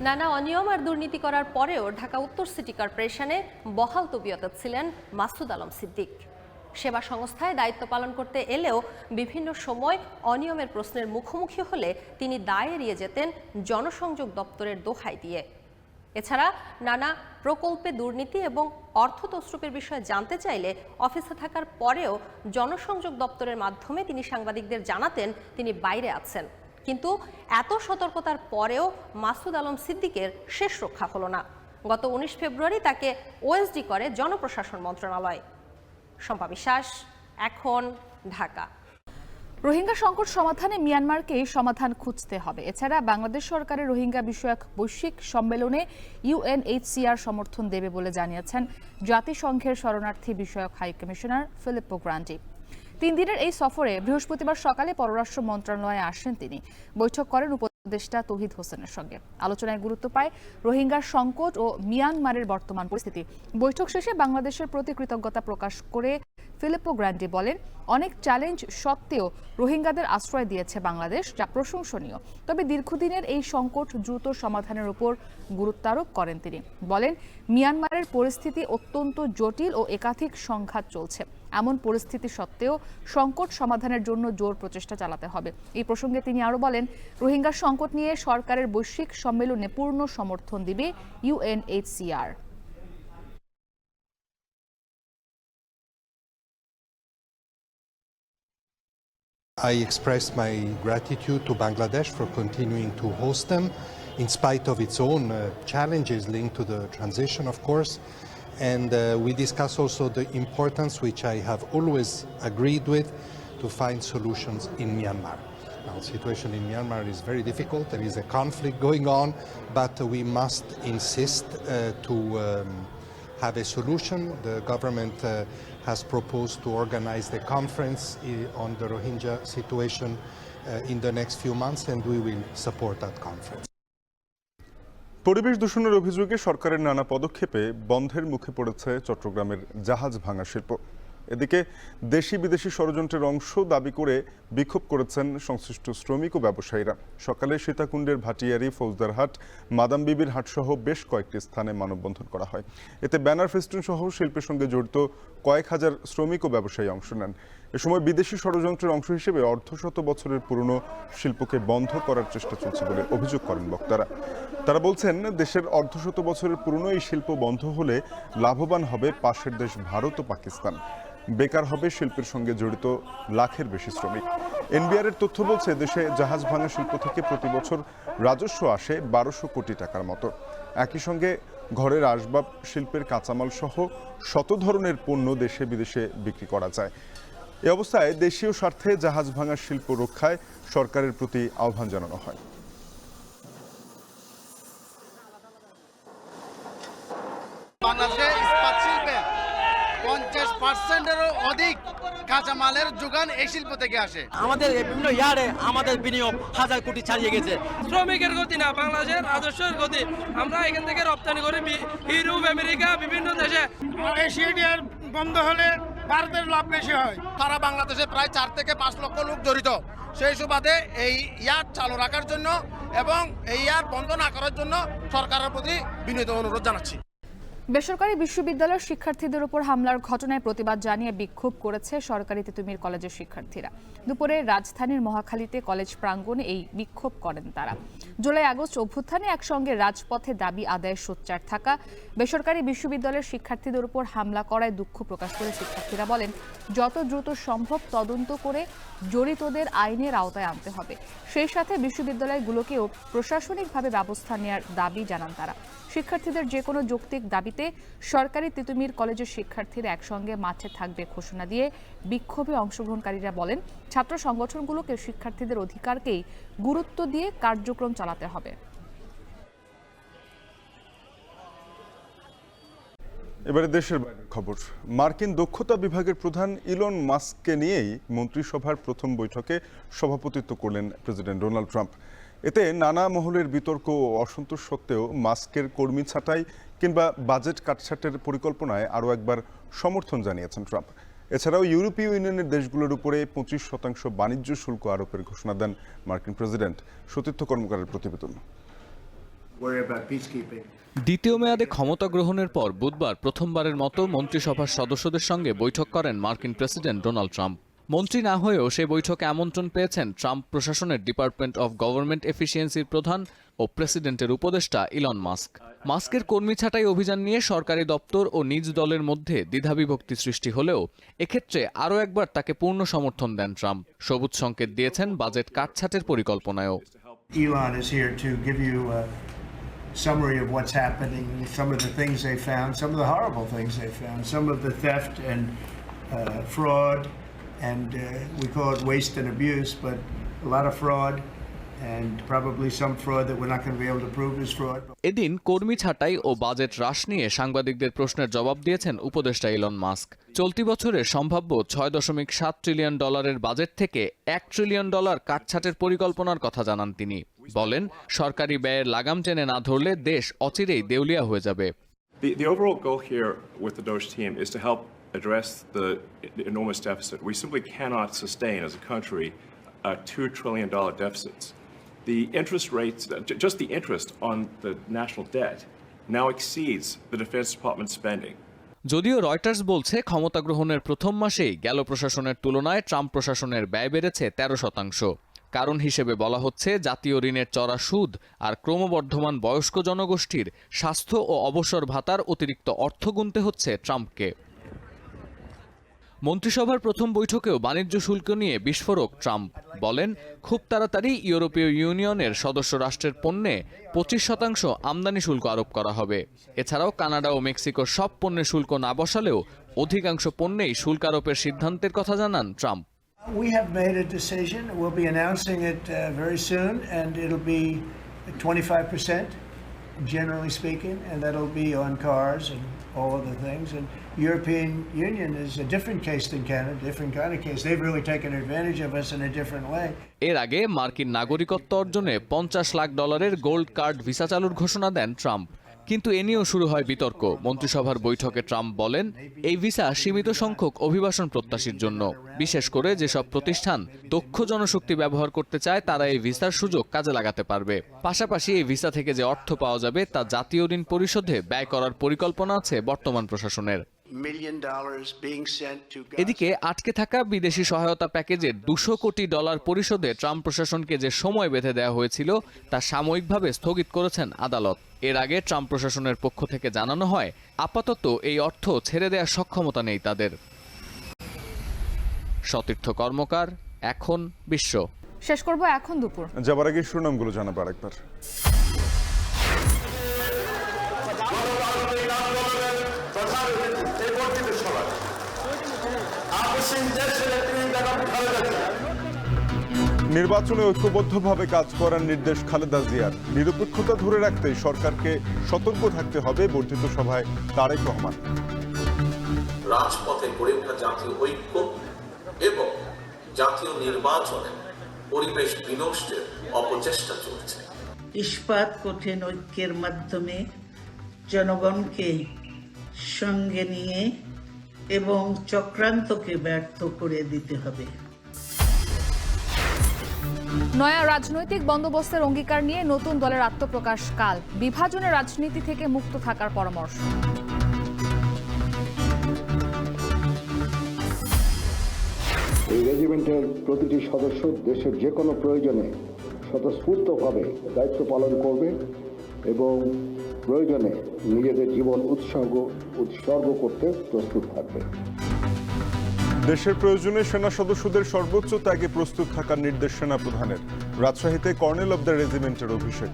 নানা অনিয়ম আর দুর্নীতি করার পরেও ঢাকা উত্তর সিটি কর্পোরেশনে বহাল তবিয়তে ছিলেন মাসুদ আলম সিদ্দিক। সেবা সংস্থায় দায়িত্ব পালন করতে এলেও বিভিন্ন সময় অনিয়মের প্রশ্নের মুখোমুখি হলে তিনি দায় এড়িয়ে যেতেন জনসংযোগ দপ্তরের দোহাই দিয়ে। এছাড়া নানা প্রকল্পে দুর্নীতি এবং অর্থ তছরুপের বিষয়ে জানতে চাইলে অফিসে থাকার পরেও জনসংযোগ দপ্তরের মাধ্যমে তিনি সাংবাদিকদের জানাতেন তিনি বাইরে আছেন। কিন্তু এত সতর্কতার পরেও মাসুদ আলম সিদ্দিকের শেষ রক্ষা হলো না। গত 19 ফেব্রুয়ারি তাকে ওএসডি করে জনপ্রশাসন মন্ত্রণালয়। শম্পা বিশ্বাস, এখন, ঢাকা। রোহিঙ্গা সংকট সমাধানে মিয়ানমারকেই সমাধান খুঁজতে হবে। এছাড়া বাংলাদেশ সরকারের রোহিঙ্গা বিষয়ক বৈশ্বিক সম্মেলনে ইউএনএইচসিআর সমর্থন দেবে বলে জানিয়েছেন জাতিসংঘের শরণার্থী বিষয়ক হাই কমিশনার ফিলিপ্পো গ্রান্ডি। 3 দিনের এই সফরে বৃহস্পতিবার সকালে পররাষ্ট্র মন্ত্রণালয়ে আসেন তিনি। বৈঠক করেন উপদেষ্টা তৌহিদ হোসেনের সঙ্গে। আলোচনায় গুরুত্ব পায় রোহিঙ্গার সংকট ও মিয়ানমারের বর্তমান পরিস্থিতি। বৈঠক শেষে বাংলাদেশের প্রতি কৃতজ্ঞতা প্রকাশ করে ফিলিপ্পো গ্রান্ডি বলেন, অনেক চ্যালেঞ্জ সত্ত্বেও রোহিঙ্গাদের আশ্রয় দিয়েছে বাংলাদেশ, যা প্রশংসনীয়। তবে দীর্ঘদিনের এই সংকট দ্রুত সমাধানের উপর গুরুত্ব আরোপ করেন তিনি। বলেন, মিয়ানমারের পরিস্থিতি অত্যন্ত জটিল ও একাধিক সংঘাত চলছে। এমন পরিস্থিতি সত্ত্বেও সংকট সমাধানের জন্য জোর প্রচেষ্টা চালাতে হবে। এই প্রসঙ্গে তিনি আরো বলেন, রোহিঙ্গা সংকট নিয়ে সরকারের বৈশ্বিক সম্মেলনে পূর্ণ সমর্থন দিবে UNHCR. I express my gratitude to Bangladesh for continuing to host them in spite of its own challenges linked to the transition, of course. And we discuss also the importance, which I have always agreed with, to find solutions in Myanmar. Now, the situation in Myanmar is very difficult. There is a conflict going on, but we must insist to have a solution. The government has proposed to organize the conference on the Rohingya situation in the next few months, and we will support that conference. পরিবেশ দূষণের অভিযোগে সরকারের নানা পদক্ষেপে বন্ধের মুখে পড়েছে চট্টগ্রামের জাহাজ ভাঙা শিল্প। এদিকে দেশি বিদেশি ষড়যন্ত্রের অংশ দাবি করে বিক্ষোভ করেছেন সংশ্লিষ্ট শ্রমিক ও ব্যবসায়ীরা। সকালে সীতাকুণ্ডের ভাটিয়ারি, ফৌজদারহাট, মাদাম বিবির হাট সহ বেশ কয়েকটি স্থানে মানববন্ধন করা হয়। এতে ব্যানার, ফেস্টুন সহ শিল্পের সঙ্গে জড়িত কয়েক হাজার শ্রমিক ও ব্যবসায়ী অংশ নেন। এ সময় বিদেশি ষড়যন্ত্রের অংশ হিসেবে অর্ধশত বছরের পুরনো শিল্পকে বন্ধ করার চেষ্টা চলছে বলে অভিযোগ করেন বক্তারা। তারা বলছেন, দেশের অর্ধশত বছরের পুরনো এই শিল্প বন্ধ হলে লাভবান হবে পাশের দেশ ভারত ও পাকিস্তান। বেকার হবে শিল্পের সঙ্গে জড়িত লাখের বেশি শ্রমিক। এনবিআর এর তথ্য বলছে, দেশে জাহাজ ভাঙা শিল্প থেকে প্রতি বছর রাজস্ব আসে 1200 কোটি টাকার মতো। একই সঙ্গে ঘরের আসবাব শিল্পের কাঁচামাল সহ শত ধরনের পণ্য দেশে বিদেশে বিক্রি করা যায়। এ অবস্থায় দেশীয় স্বার্থে জাহাজ ভাঙা শিল্প রক্ষায় সরকারের প্রতি আহ্বান জানানো হয়। বাংলাদেশে ইস্পাত শিল্পে 50%-এরও অধিক কাঁচামালের যোগান এই শিল্প থেকে আসে। আমাদের বিভিন্ন ইয়ার্ডে আমাদের বিনিয়োগ 1000 কোটি ছাড়িয়ে গেছে। শ্রমিকের গতি না, বাংলাদেশের রাজস্বের গতি। আমরা এখান থেকে রপ্তানি করি ইউরোপ, আমেরিকা, বিভিন্ন দেশে। এশিয়ার বন্ধ হলে ভারতের লাভ বেশি হয়। সারা বাংলাদেশে প্রায় 4 থেকে 5 লক্ষ লোক জড়িত। সেই সুবাদে এই ইয়ার্ড চালু রাখার জন্য এবং এই ইয়ার্ড বন্ধ না করার জন্য সরকারের প্রতি বিনীত অনুরোধ জানাচ্ছি। বেসরকারি বিশ্ববিদ্যালয়ের শিক্ষার্থীদের উপর হামলার ঘটনায় প্রতিবাদ জানিয়ে বিক্ষোভ করেছে সরকারি তিতুমির কলেজের শিক্ষার্থীরা। দুপুরে রাজধানীর মহাখালীতে কলেজ প্রাঙ্গণে এই বিক্ষোভ করেন তারা। জুলাই আগস্ট অভ্যুত্থানে একসঙ্গে রাজপথে দাবি আদায়ে সোচ্চার থাকা বেসরকারি বিশ্ববিদ্যালয়ের শিক্ষার্থীদের উপর হামলা করায় দুঃখ প্রকাশ করে শিক্ষার্থীরা বলেন, যত দ্রুত সম্ভব তদন্ত করে জড়িতদের আইনের আওতায় আনতে হবে। সেই সাথে বিশ্ববিদ্যালয়গুলোকেও প্রশাসনিকভাবে ব্যবস্থা নেওয়ার দাবি জানান তারা। শিক্ষার্থীদের যে কোনো যৌক্তিক দাবিতে সরকারি তিতুমির কলেজের শিক্ষার্থীরা একসঙ্গে মাঠে থাকবে ঘোষণা দিয়ে বিক্ষোভে অংশগ্রহণকারীরা বলেন, ছাত্র সংগঠনগুলোকে শিক্ষার্থীদের অধিকারকেই গুরুত্ব দিয়ে কার্যক্রম চালাতে হবে। এবারে দেশের বাইরের খবর। মার্কিন দক্ষতা বিভাগের প্রধান ইলন মাস্ককে নিয়েই মন্ত্রিসভার প্রথম বৈঠকে সভাপতিত্ব করলেন প্রেসিডেন্ট ডোনাল্ড ট্রাম্প। এতে নানা মহলের বিতর্ক ও অসন্তোষ সত্ত্বেও মাস্কের কর্মী ছাঁটাই কিংবা বাজেট কাটছাটের পরিকল্পনায় আরও একবার সমর্থন জানিয়েছেন ট্রাম্প। এছাড়াও ইউরোপীয় ইউনিয়নের দেশগুলোর উপরে 25% বাণিজ্য শুল্ক আরোপের ঘোষণা দেন মার্কিন প্রেসিডেন্ট। সতীর্থ কর্মকারের প্রতিবেদন। দ্বিতীয় মেয়াদে ক্ষমতা গ্রহণের পর বুধবার প্রথমবারের মতো মন্ত্রিসভার সদস্যদের সঙ্গে বৈঠক করেন মার্কিন প্রেসিডেন্ট ডোনাল্ড ট্রাম্প। মন্ত্রী না হয়েও সেই বৈঠকে আমন্ত্রণ পেয়েছেন ট্রাম্প প্রশাসনের ডিপার্টমেন্ট অব গভর্নমেন্ট এফিসিয়েন্সির প্রধান ও প্রেসিডেন্টের উপদেষ্টা ইলন মাস্ক। মাস্কের কর্মী ছাঁটাই অভিযান নিয়ে সরকারি দপ্তর ও নিজ দলের মধ্যে দ্বিধাবিভক্তি সৃষ্টি হলেও এক্ষেত্রে আরও একবার তাকে পূর্ণ সমর্থন দেন ট্রাম্প। সবুজ সংকেত দিয়েছেন budget কাটছাটের পরিকল্পনায়ও। Elon is here to give you a summary of what's happening, some of the things they found, some of the horrible things they found, some of the theft and fraud, and we call it waste and abuse, but a lot of fraud and probably some fraud that we're not going to be able to prove is fraud. এদিন কর্মী ছাঁটাই ও budget হ্রাস নিয়ে সাংবাদিকদের প্রশ্নের জবাব দিয়েছেন উপদেষ্টা ইলন মাস্ক। চলতি বছরের সম্ভাব্য $6.7 ট্রিলিয়ন বাজেট থেকে $1 ট্রিলিয়ন কাটছাটের পরিকল্পনার কথা জানান তিনি। বলেন, সরকারি ব্যয়ের লাগাম টেনে না ধরলে দেশ অচিরেই দেউলিয়া হয়ে যাবে। The overall goal here with the DOGE team is to help address the enormous deficit. We simply cannot sustain as a country $2 trillion deficits. The interest rates, just the interest on the national debt, now exceeds the Defense Department spending. যদিও Reuters বলছে, ক্ষমতা গ্রহণের প্রথম মাসেই গেল প্রশাসনের তুলনায় Trump প্রশাসনের ব্যয় বেড়েছে 13%। কারণ হিসেবে বলা হচ্ছে জাতীয় ঋণের চড়া সুদ আর ক্রমবর্ধমান বয়স্ক জনগোষ্ঠীর স্বাস্থ্য ও অবসর ভাতার অতিরিক্ত অর্থ গুনতে হচ্ছে ট্রাম্পকে। মন্ত্রিসভার প্রথম বৈঠকেও বাণিজ্য শুল্ক নিয়ে বিস্ফোরক ট্রাম্প বলেন, খুব তাড়াতাড়ি ইউরোপীয় ইউনিয়নের সদস্য রাষ্ট্রের পণ্যে 25% আমদানি শুল্ক আরোপ করা হবে। এছাড়াও কানাডা ও মেক্সিকোর সব পণ্যে শুল্ক না বসালেও অধিকাংশ পণ্যেই শুল্ক আরোপের সিদ্ধান্তের কথা জানান Trump. We have made a decision. We'll be announcing it very soon, and it'll be 25%, generally speaking, and that'll be on cars and all other things. And European Union is a different case than Canada, different kind of case. They've really taken advantage of us in a different way. এর আগে মার্কিন নাগরিকত্ব অর্জনে $50 lakh gold card visa চালুর ঘোষণা দেন Trump. কিন্তু এ নিয়েও শুরু হয় বিতর্ক। মন্ত্রিসভার বৈঠকে ট্রাম্প বলেন, এই ভিসা সীমিত সংখ্যক অভিবাসন প্রত্যাশীর জন্য, বিশেষ করে যেসব প্রতিষ্ঠান দক্ষ জনশক্তি ব্যবহার করতে চায় তারা এই ভিসার সুযোগ কাজে লাগাতে পারবে। পাশাপাশি এই ভিসা থেকে যে অর্থ পাওয়া যাবে তা জাতীয় ঋণ পরিশোধে ব্যয় করার পরিকল্পনা আছে বর্তমান প্রশাসনের। এদিকে আটকে থাকা বিদেশি সহায়তা প্যাকেজের $200 কোটি পরিশোধে ট্রাম্প প্রশাসনকে যে সময় বেঁধে দেওয়া হয়েছিল তা সাময়িকভাবে স্থগিত করেছেন আদালত। এর আগে ট্রাম্প প্রশাসনের পক্ষ থেকে জানানো হয়, আপাতত এই অর্থ ছেড়ে দেওয়ার সক্ষমতা নেই তাদের। সতীর্থ কর্মকার, এখন বিশ্ব। শেষ করব এখন দুপুর। যাবার আগে শিরোনামগুলো জানাবো আরেকবার। নির্বাচনে ঐক্যবদ্ধভাবে কাজ করার নির্দেশ খালেদা জিয়ার। নিরপেক্ষতা ধরে রাখতে সরকারকে সতর্ক থাকতে হবে বর্ধিত সভায় তারেক রহমান। রাজপথে গড়ে ওঠা জাতীয় ঐক্য এবং জাতীয় নির্বাচনে পরিবেশ বিনষ্টের অপচেষ্টা চলছে। ইস্পাত কঠিন ঐক্যের মাধ্যমে জনগণকে সঙ্গে নিয়ে এবং চক্রান্তকে ব্যর্থ করে দিতে হবে। নয়া রাজনৈতিক বন্দোবস্তের অঙ্গীকার নিয়ে নতুন দলের আত্মপ্রকাশ কাল। বিভাজনের রাজনীতি থেকে মুক্ত থাকার পরামর্শ। এই রেজিমেন্টের প্রতিটি সদস্য দেশের যে কোনো প্রয়োজনে স্বতঃস্ফূর্তভাবে দায়িত্ব পালন করবে এবং প্রয়োজনে নিজেদের জীবন উৎসর্গ করতে প্রস্তুত থাকবে। দেশের প্রয়োজনে সেনা সদস্যদের সর্বোচ্চ ত্যাগে প্রস্তুত থাকার নির্দেশ সেনা প্রধানের। রাজশাহীতে কর্নেল অব দ্য রেজিমেন্টের অভিষেক।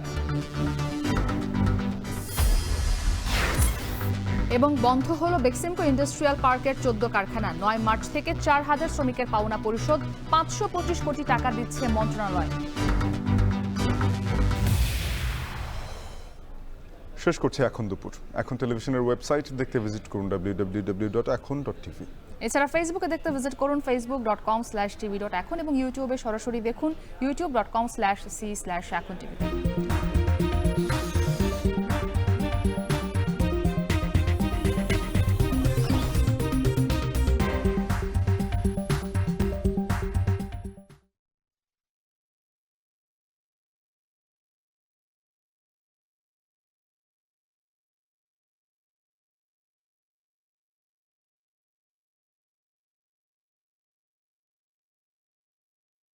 এবং বন্ধ হলো বেক্সিমকো ইন্ডাস্ট্রিয়াল পার্কের 14 কারখানা। 9 মার্চ থেকে 4000 শ্রমিকের পাওনা পরিশোধ। 525 কোটি টাকা দিচ্ছে মন্ত্রণালয়। শেষ করছে এখন দুপুর। এখন টেলিভিশনের ওয়েবসাইট দেখতে ভিজিট করুন www.ekhon.tv। এছাড়া ফেসবুকে দেখতে ভিজিট করুন facebook.com/tv.ekhon এবং ইউটিউবে সরাসরি দেখুন youtube.com/c/ekhon tv।